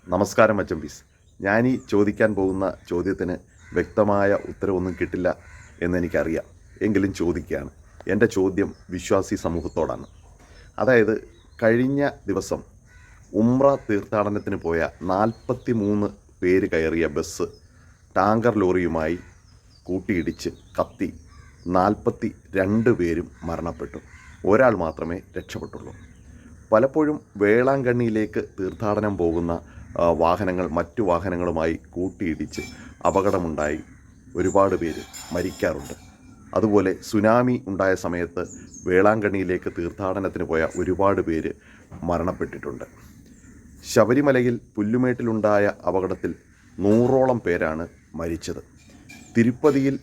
നമസ്കാരം അച്ചമ്പീസ്. ഞാനീ ചോദിക്കാൻ പോകുന്ന ചോദ്യത്തിന് വ്യക്തമായ ഉത്തരവൊന്നും കിട്ടില്ല എന്നെനിക്കറിയാം. എങ്കിലും ചോദിക്കുകയാണ്. എൻ്റെ ചോദ്യം വിശ്വാസി സമൂഹത്തോടാണ്. അതായത് കഴിഞ്ഞ ദിവസം ഉംറ തീർത്ഥാടനത്തിന് പോയ 43 പേര് കയറിയ ബസ് ടാങ്കർ ലോറിയുമായി കൂട്ടിയിടിച്ച് കത്തി 42 പേരും മരണപ്പെട്ടു. ഒരാൾ മാത്രമേ രക്ഷപ്പെട്ടുള്ളൂ. പലപ്പോഴും വേളാങ്കണ്ണിയിലേക്ക് തീർത്ഥാടനം പോകുന്ന വാഹനങ്ങൾ മറ്റു വാഹനങ്ങളുമായി കൂട്ടിയിടിച്ച് അപകടമുണ്ടായി ഒരുപാട് പേര് മരിക്കാറുണ്ട്. അതുപോലെ സുനാമി ഉണ്ടായ സമയത്ത് വേളാങ്കണ്ണിയിലേക്ക് തീർത്ഥാടനത്തിന് പോയ ഒരുപാട് പേര് മരണപ്പെട്ടിട്ടുണ്ട്. ശബരിമലയിൽ പുല്ലുമേട്ടിലുണ്ടായ അപകടത്തിൽ 100ഓളം പേരാണ് മരിച്ചത്. തിരുപ്പതിയിൽ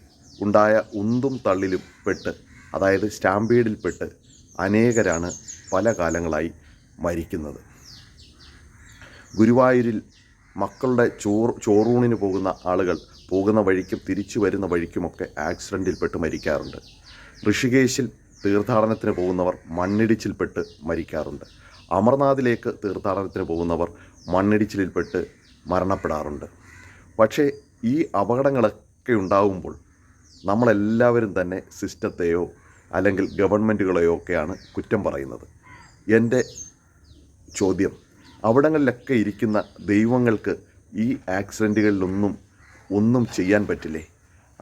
ഉണ്ടായ ഉന്തും തള്ളിലും പെട്ട്, അതായത് സ്റ്റാമ്പീഡിൽപ്പെട്ട് അനേകരാണ് പല കാലങ്ങളായി മരിക്കുന്നത്. ഗുരുവായൂരിൽ മക്കളുടെ ചോറൂണിന് പോകുന്ന ആളുകൾ പോകുന്ന വഴിക്കും തിരിച്ചു വരുന്ന വഴിക്കുമൊക്കെ ആക്സിഡൻറ്റിൽപ്പെട്ട് മരിക്കാറുണ്ട്. ഋഷികേശിൽ തീർത്ഥാടനത്തിന് പോകുന്നവർ മണ്ണിടിച്ചിൽപ്പെട്ട് മരിക്കാറുണ്ട്. അമർനാഥിലേക്ക് തീർത്ഥാടനത്തിന് പോകുന്നവർ മണ്ണിടിച്ചിലിൽപ്പെട്ട് മരണപ്പെടാറുണ്ട്. പക്ഷേ ഈ അപകടങ്ങളൊക്കെ ഉണ്ടാകുമ്പോൾ നമ്മളെല്ലാവരും തന്നെ സിസ്റ്റത്തെയോ അല്ലെങ്കിൽ ഗവൺമെൻറ്റുകളെയോ ഒക്കെയാണ് കുറ്റം പറയുന്നത്. എൻ്റെ ചോദ്യം, അവിടങ്ങളിലൊക്കെ ഇരിക്കുന്ന ദൈവങ്ങൾക്ക് ഈ ആക്സിഡൻറ്റുകളിലൊന്നും ചെയ്യാൻ പറ്റില്ലേ?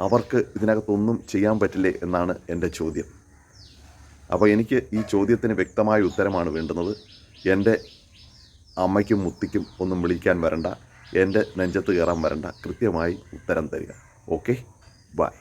അവർക്ക് ഇതിനകത്തൊന്നും ചെയ്യാൻ പറ്റില്ലേ എന്നാണ് എൻ്റെ ചോദ്യം. അപ്പോൾ എനിക്ക് ഈ ചോദ്യത്തിന് വ്യക്തമായ ഉത്തരമാണ് വേണ്ടുന്നത്. എൻ്റെ അമ്മയ്ക്കും മുത്തിക്കും ഒന്നും വിളിക്കാൻ വരണ്ട, എൻ്റെ നെഞ്ചത്ത് കയറാൻ വരണ്ട, കൃത്യമായി ഉത്തരം തരിക. Okay, by.